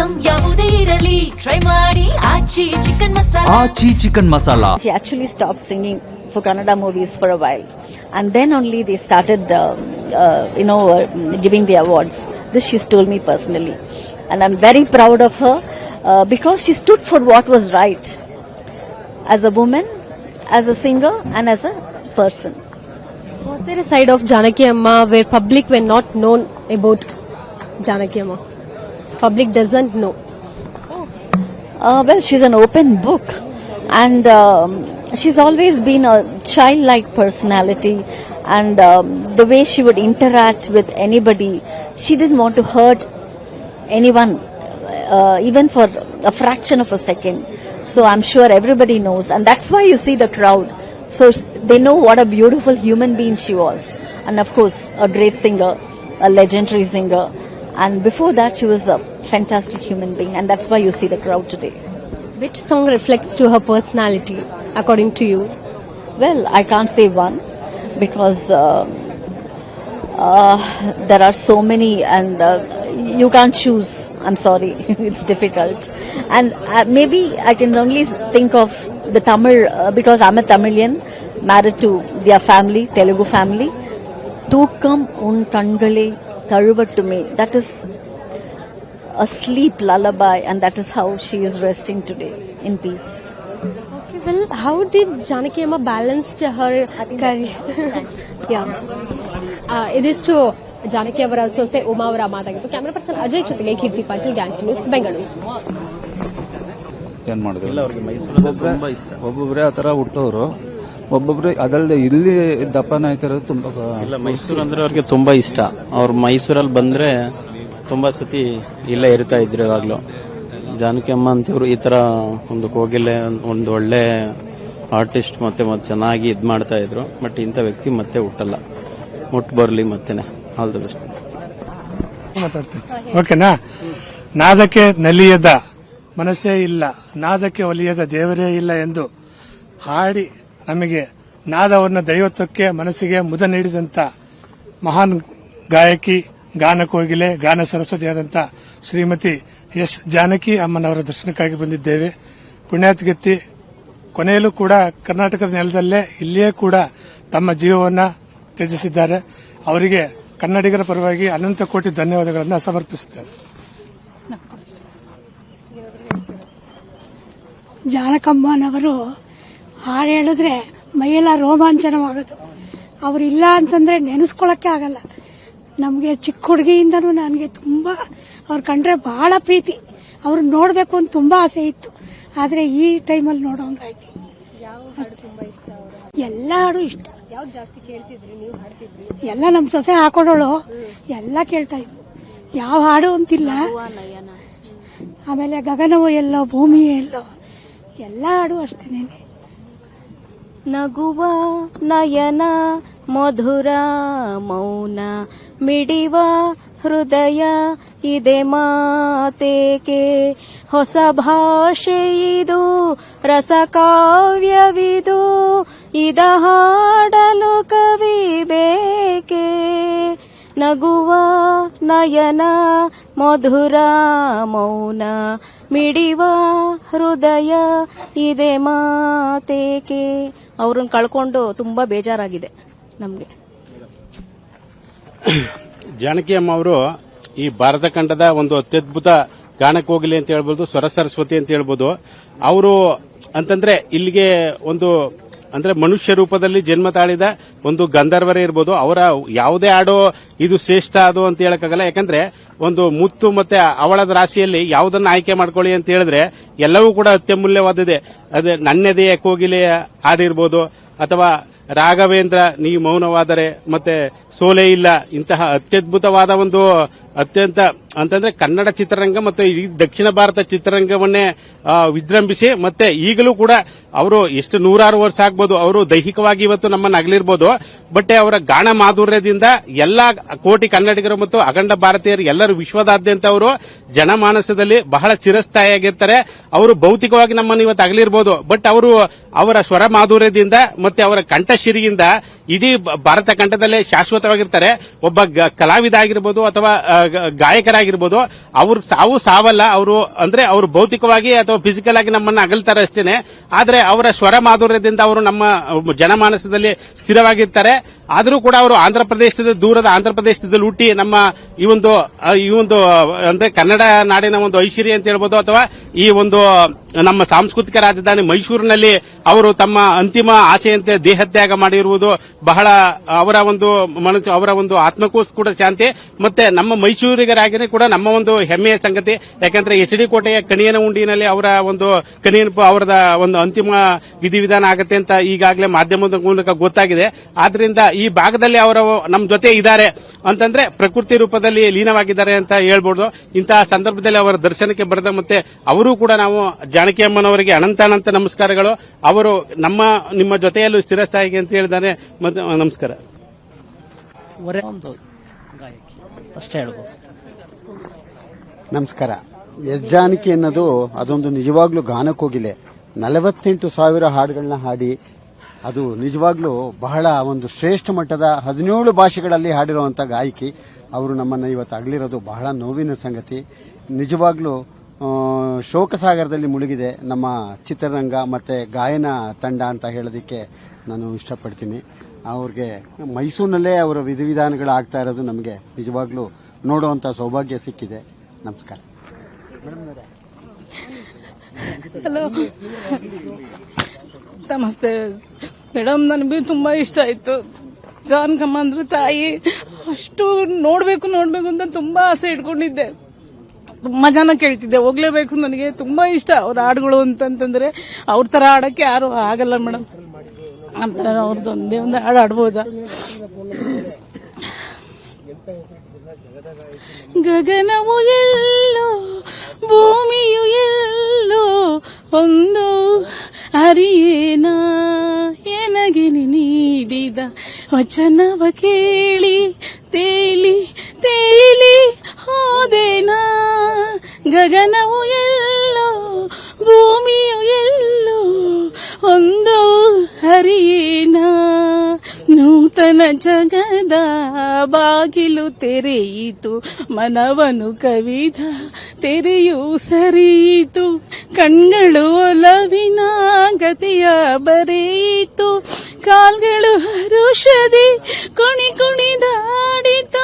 Item ಯಾವುದೇ ಇರಲಿ try ಮಾಡಿ Aachi chicken masala. Aachi chicken masala. She actually stopped singing for Kannada movies for a while, and then only they started giving the awards. This she's told me personally, and I'm very proud of her because she stood for what was right as a woman, as a singer, and as a person. Was there a side of Janaki Amma where public were not known about Janaki Amma? Public doesn't know. Well, she's an open book, and she's always been a childlike personality, and the way she would interact with anybody, she didn't want to hurt anyone, even for a fraction of a second. So I'm sure everybody knows, and that's why you see the crowd. So they know what a beautiful human being she was, and of course a great singer, a legendary singer, and before that she was a fantastic human being, and that's why you see the crowd today. Which song reflects to her personality, according to you? Well, I can't say one because there are so many, and you can't choose. I'm sorry, it's difficult. And maybe I can only think of the Tamil because I'm a Tamilian, married to their family, Telugu family. Thookam un kangale taruvattume. That is a sleep lullaby, and that is how she is resting today in peace. Okay, well, how did Janaki Amma balance her career? ಇದಿಷ್ಟು ಜಾನಕಿ ಅವರ ಸೊಸೆ ಉಮಾ ಅವರ ಮಾತಾಗಿತ್ತು. Camera person Ajay ಜೊತೆಗೆ ಕೀರ್ತಿ Patil, ಗ್ಯಾಂಚ್ news, Bengaluru. ಏನ್ ಮಾಡಿದ್ರು ಒಬ್ಬೊಬ್ರೆ ಆತರ ಹುಟ್ಟೋರು, ಒಬ್ಬೊಬ್ರು ಅದಲ್ಲದೆ ಇಲ್ಲಿ ದಪ್ಪನ ಆಯ್ತಿರೋದು ತುಂಬಾ ಇಲ್ಲ. ಮೈಸೂರು ಅಂದ್ರೆ ಅವ್ರಿಗೆ ತುಂಬಾ ಇಷ್ಟ. ಅವ್ರು ಮೈಸೂರಲ್ಲಿ ಬಂದ್ರೆ ತುಂಬಾ ಸತಿ ಇಲ್ಲೇ ಇರ್ತಾ ಇದ್ರು. ಇವಾಗ್ಲೂ ಜಾನಕಿ ಅಮ್ಮ ಅಂತವ್ರು ಈ ತರ ಒಂದು ಕೋಗಿಲೆ, ಒಂದು ಒಳ್ಳೆ ಆರ್ಟಿಸ್ಟ್, ಮತ್ತೆ ಚೆನ್ನಾಗಿ ಇದ್ ಮಾಡ್ತಾ ಇದ್ರು. ಬಟ್ ಇಂಥ ವ್ಯಕ್ತಿ ಮತ್ತೆ ಹುಟ್ಟಲ್ಲ, ಹುಟ್ಟು ಬರ್ಲಿ ಮತ್ತೆನೆ. All the best. ಓಕೆನಾ. ನಾದಕ್ಕೆ ನಲಿಯದ ಮನಸ್ಸೇ ಇಲ್ಲ, ನಾದಕ್ಕೆ ಒಲಿಯದ ದೇವರೇ ಇಲ್ಲ ಎಂದು ಹಾಡಿ ನಮಗೆ ನಾದವನ್ನು ದೈವತ್ವಕ್ಕೆ ಮನಸ್ಸಿಗೆ ಮುದ ನೀಡಿದಂತ ಮಹಾನ್ ಗಾಯಕಿ, ಗಾನ ಕೋಗಿಲೆ, ಗಾನ ಸರಸ್ವತಿಯಾದಂಥ ಶ್ರೀಮತಿ ಎಸ್ ಜಾನಕಿ ಅಮ್ಮನವರ ದರ್ಶನಕ್ಕಾಗಿ ಬಂದಿದ್ದೇವೆ. ಪುಣ್ಯಾತ್ಗತ್ತಿ ಕೊನೆಯಲ್ಲೂ ಕೂಡ ಕರ್ನಾಟಕದ ನೆಲದಲ್ಲೇ ಇಲ್ಲಿಯೇ ಕೂಡ ತಮ್ಮ ಜೀವವನ್ನ ತ್ಯಜಿಸಿದ್ದಾರೆ. ಅವರಿಗೆ ಕನ್ನಡಿಗರ ಪರವಾಗಿ ಅನಂತ ಕೋಟಿ ಧನ್ಯವಾದಗಳನ್ನು ಸಮರ್ಪಿಸುತ್ತೇನೆ. ಜಾನಕಮ್ಮನವರು ಹಾಡು ಹೇಳಿದ್ರೆ ಮೈಯೆಲ್ಲ ರೋಮಾಂಚನವಾಗೋದು. ಅವರಿಲ್ಲ ಅಂತಂದ್ರೆ ನೆನೆಸ್ಕೊಳ್ಳಕ್ಕೆ ಆಗಲ್ಲ. ನಮಗೆ ಚಿಕ್ಕ ಹುಡುಗಿಯಿಂದನೂ ನನಗೆ ತುಂಬಾ ಅವ್ರು ಕಂಡ್ರೆ ಬಹಳ ಪ್ರೀತಿ. ಅವ್ರು ನೋಡ್ಬೇಕು ಅಂತ ತುಂಬಾ ಆಸೆ ಇತ್ತು, ಆದ್ರೆ ಈ ಟೈಮಲ್ಲಿ ನೋಡೋಂಗಾಯ್ತು. ಎಲ್ಲ ಹಾಡು ಇಷ್ಟ. ಎಲ್ಲ ನಮ್ ಸೊಸೆ ಹಾಕೊಡೋಳು ಎಲ್ಲ ಕೇಳ್ತಾ ಇದ್ವು. ಯಾವ ಹಾಡು ಅಂತಿಲ್ಲ. ಆಮೇಲೆ ಗಗನವೋ ಎಲ್ಲೋ ಭೂಮಿಯೇ ಎಲ್ಲೋ, ಎಲ್ಲ ಹಾಡು ಅಷ್ಟೇನೇನೆ. ನಗುವ ನಯನ ಮಧುರ ಮೌನ ಮಿಡಿವ ಹೃದಯ ಇದೆ ಮಾತೇಕೆ, ಹೊಸ ಭಾಷೆ ಇದು ರಸಕಾವ್ಯವಿದು, ಇದ ಹಾಡಲು ಕವಿ ಬೇಕೆ. ನಗುವ ನಯನ ಮಧುರ ಮೌನ ಮಿಡಿವ ಹೃದಯ ಇದೆ ಮಾತೇಕೆ. ಅವ್ರನ್ನ ಕಳ್ಕೊಂಡು ತುಂಬಾ ಬೇಜಾರಾಗಿದೆ ನಮ್ಗೆ. ಜಾನಕಿ ಅಮ್ಮ ಅವರು ಈ ಭಾರತ ಖಂಡದ ಒಂದು ಅತ್ಯದ್ಭುತ ಗಾನಕೋಗಿಲೆ ಅಂತ ಹೇಳ್ಬೋದು, ಸ್ವರ ಸರಸ್ವತಿ ಅಂತ ಹೇಳ್ಬೋದು. ಅವರು ಅಂತಂದ್ರೆ ಇಲ್ಲಿಗೆ ಒಂದು ಅಂದ್ರೆ ಮನುಷ್ಯ ರೂಪದಲ್ಲಿ ಜನ್ಮ ತಾಳಿದ ಒಂದು ಗಂಧರ್ವರೇ ಇರ್ಬೋದು. ಅವರ ಯಾವುದೇ ಹಾಡೋ ಇದು ಶ್ರೇಷ್ಠ ಅದು ಅಂತ ಹೇಳಕ್ಕಾಗಲ್ಲ. ಯಾಕಂದ್ರೆ ಒಂದು ಮುತ್ತು ಮತ್ತೆ ಅವಳದ ರಾಶಿಯಲ್ಲಿ ಯಾವುದನ್ನ ಆಯ್ಕೆ ಮಾಡ್ಕೊಳ್ಳಿ ಅಂತ ಹೇಳಿದ್ರೆ ಎಲ್ಲವೂ ಕೂಡ ಅತ್ಯಮೂಲ್ಯವಾದದೆ. ಅದೇ ನನ್ನೆದೆಯ ಕೋಗಿಲೆಯ ಹಾಡಿರ್ಬೋದು, ಅಥವಾ ರಾಘವೇಂದ್ರ ನೀ ಮೌನವಾದರೆ, ಮತ್ತೆ ಸೋಲೆ ಇಲ್ಲ, ಇಂತಹ ಅತ್ಯದ್ಭುತವಾದ ಒಂದು ಅತ್ಯಂತ ಅಂತಂದ್ರೆ ಕನ್ನಡ ಚಿತ್ರರಂಗ ಮತ್ತು ಇಡೀ ದಕ್ಷಿಣ ಭಾರತ ಚಿತ್ರರಂಗವನ್ನೇ ವಿಜೃಂಭಿಸಿ, ಮತ್ತೆ ಈಗಲೂ ಕೂಡ ಅವರು ಎಷ್ಟು ನೂರಾರು ವರ್ಷ ಆಗ್ಬೋದು, ಅವರು ದೈಹಿಕವಾಗಿ ಇವತ್ತು ನಮ್ಮನ್ನ ಅಗಲಿರ್ಬೋದು, ಬಟ್ ಅವರ ಗಾನ ಮಾಧುರ್ಯದಿಂದ ಎಲ್ಲಾ ಕೋಟಿ ಕನ್ನಡಿಗರು ಮತ್ತು ಅಖಂಡ ಭಾರತೀಯರು ಎಲ್ಲರೂ ವಿಶ್ವದಾದ್ಯಂತ ಅವರು ಜನಮಾನಸದಲ್ಲಿ ಬಹಳ ಚಿರಸ್ಥಾಯಿಯಾಗಿರ್ತಾರೆ. ಅವರು ಭೌತಿಕವಾಗಿ ನಮ್ಮನ್ನು ಇವತ್ತು ಅಗಲಿರ್ಬೋದು, ಬಟ್ ಅವರು ಅವರ ಸ್ವರ ಮಾಧುರ್ಯದಿಂದ ಮತ್ತೆ ಅವರ ಕಂಠಶಿರಿಯಿಂದ ಇಡೀ ಭಾರತ ಖಂಡದಲ್ಲೇ ಶಾಶ್ವತವಾಗಿರ್ತಾರೆ. ಒಬ್ಬ ಕಲಾವಿದ ಆಗಿರ್ಬೋದು ಅಥವಾ ಗಾಯಕರಾಗಿರ್ಬೋದು, ಅವ್ರ ಸಾವಲ್ಲ. ಅವರು ಅಂದ್ರೆ ಅವರು ಭೌತಿಕವಾಗಿ ಅಥವಾ ಫಿಸಿಕಲ್ ಆಗಿ ನಮ್ಮನ್ನ ಅಗಲ್ತಾರೆ ಅಷ್ಟೇನೆ. ಆದ್ರೆ ಅವರ ಸ್ವರ ಮಾಧುರ್ಯದಿಂದ ಅವರು ನಮ್ಮ ಜನಮಾನಸದಲ್ಲಿ ಸ್ಥಿರವಾಗಿರ್ತಾರೆ. ಆದರೂ ಕೂಡ ಅವರು ದೂರದ ಆಂಧ್ರ ಪ್ರದೇಶದಲ್ಲಿ ಹುಟ್ಟಿ ನಮ್ಮ ಈ ಒಂದು ಅಂದ್ರೆ ಕನ್ನಡ ನಾಡಿನ ಒಂದು ಐಶ್ವರ್ಯ ಅಂತ ಹೇಳ್ಬೋದು, ಅಥವಾ ಈ ಒಂದು ನಮ್ಮ ಸಾಂಸ್ಕೃತಿಕ ರಾಜಧಾನಿ ಮೈಸೂರಿನಲ್ಲಿ ಅವರು ತಮ್ಮ ಅಂತಿಮ ಆಸೆಯಂತೆ ದೇಹತ್ಯಾಗ ಮಾಡಿರುವುದು ಬಹಳ ಅವರ ಒಂದು ಆತ್ಮಕ್ಕೂ ಕೂಡ ಶಾಂತಿ, ಮತ್ತೆ ನಮ್ಮ ಮೈಸೂರಿಗರಾಗಿಯೇ ಕೂಡ ನಮ್ಮ ಒಂದು ಹೆಮ್ಮೆಯ ಸಂಗತಿ. ಯಾಕಂದ್ರೆ ಎಚ್ ಡಿ ಕೋಟೆಯ ಕಣಿಯನ ಉಂಡಿನಲ್ಲಿ ಅವರ ಒಂದು ಅವರದ ಒಂದು ಅಂತಿಮ ವಿಧಿವಿಧಾನ ಆಗುತ್ತೆ ಅಂತ ಈಗಾಗಲೇ ಮಾಧ್ಯಮದ ಮೂಲಕ ಗೊತ್ತಾಗಿದೆ. ಆದ್ರಿಂದ ಈ ಭಾಗದಲ್ಲಿ ಅವರ ನಮ್ಮ ಜೊತೆ ಇದ್ದಾರೆ ಅಂತಂದ್ರೆ ಪ್ರಕೃತಿ ರೂಪದಲ್ಲಿ ಲೀನವಾಗಿದ್ದಾರೆ ಅಂತ ಹೇಳ್ಬೋದು. ಇಂತಹ ಸಂದರ್ಭದಲ್ಲಿ ಅವರ ದರ್ಶನಕ್ಕೆ ಬರೆದ ಮತ್ತೆ ಅವರು ಕೂಡ ನಾವು ಜಾನಕಿ ಅಮ್ಮನವರಿಗೆ ಅನಂತ ನಮಸ್ಕಾರಗಳು. ಅವರು ನಿಮ್ಮ ಜೊತೆಯಲ್ಲೂ ಸ್ಥಿರಸ್ಥಾಯಿಗೆ ಅಂತ ಹೇಳಿದಾರೆ. ನಮಸ್ಕಾರ. ಅಷ್ಟೇ ಹೇಳ್ಬೋದು. ನಮಸ್ಕಾರ. ಎಸ್ ಜಾನಕಿ ಅನ್ನೋದು ಅದೊಂದು ನಿಜವಾಗ್ಲೂ ಗಾನಕೋಗಿಲೆ. 48,000 ಹಾಡುಗಳನ್ನ ಹಾಡಿ ಅದು ನಿಜವಾಗ್ಲೂ ಬಹಳ ಒಂದು ಶ್ರೇಷ್ಠ ಮಟ್ಟದ 17 ಭಾಷೆಗಳಲ್ಲಿ ಹಾಡಿರುವಂತ ಗಾಯಕಿ. ಅವರು ನಮ್ಮನ್ನ ಇವತ್ತು ಅಗಲಿರೋದು ಬಹಳ ನೋವಿನ ಸಂಗತಿ. ನಿಜವಾಗ್ಲೂ ಶೋಕಸಾಗರದಲ್ಲಿ ಮುಳುಗಿದೆ ನಮ್ಮ ಚಿತ್ರರಂಗ ಮತ್ತೆ ಗಾಯನ ತಂಡ ಅಂತ ಹೇಳೋದಕ್ಕೆ ನಾನು ಇಷ್ಟಪಡ್ತೀನಿ. ಅವ್ರಿಗೆ ಮೈಸೂರಿನಲ್ಲೇ ಅವರ ವಿಧಿವಿಧಾನಗಳು ಆಗ್ತಾ ಇರೋದು ನಮಗೆ ನಿಜವಾಗ್ಲೂ ನೋಡುವಂತ ಸೌಭಾಗ್ಯ ಸಿಕ್ಕಿದೆ. ನಮಸ್ಕಾರ. ಹಲೋ, ನಮಸ್ತೆ ಮೇಡಮ್. ನನಗೆ ತುಂಬಾ ಇಷ್ಟ ಆಯ್ತು. ಜಾನಕಮ್ಮ ಅಂದ್ರೆ ತಾಯಿ. ಅಷ್ಟು ನೋಡ್ಬೇಕು ಅಂತ ತುಂಬಾ ಆಸೆ ಇಟ್ಕೊಂಡಿದ್ದೆ. ತುಂಬಾ ಜನ ಕೇಳ್ತಿದ್ದೆ, ಹೋಗ್ಲೇಬೇಕು. ನನಗೆ ತುಂಬಾ ಇಷ್ಟ ಅವ್ರ ಹಾಡುಗಳು ಅಂತಂದ್ರೆ. ಅವ್ರ ತರ ಹಾಡಕ್ಕೆ ಯಾರು ಆಗಲ್ಲ ಮೇಡಮ್. ನಂತರ ಅವ್ರದ್ದು ಒಂದೇ ಒಂದು ಹಾಡು ಹಾಡ್ಬೋದ? ಗಗನವು ಎಲ್ಲೋ ಭೂಮಿಯು ಎಲ್ಲೋ ಒಂದು ಅರಿಯೇನ ಎನಗೆ ನೀಡಿದ ವಚನವ ಕೇಳಿ ತೇಲಿ ತೇಲಿ ಹೋದೇನಾ. ಗಗನವು ಎಲ್ಲೋ ಭೂಮಿಯು ಎಲ್ಲೋ ಒಂದು ಹರಿಯೇನ. ನೂತನ ಜಗದ ಬಾಗಿಲು ತೆರೆಯಿತು, ಮನವನು ಕವಿದ ತೆರೆಯು ಸರಿಯಿತು. ಕಣ್ಗಳು ಒಲವಿನ ಗತಿಯ ಬರೆಯಿತು, ಕಾಲ್ಗಳು ಹರುಷದಿ ಕುಣಿದಾಡಿತ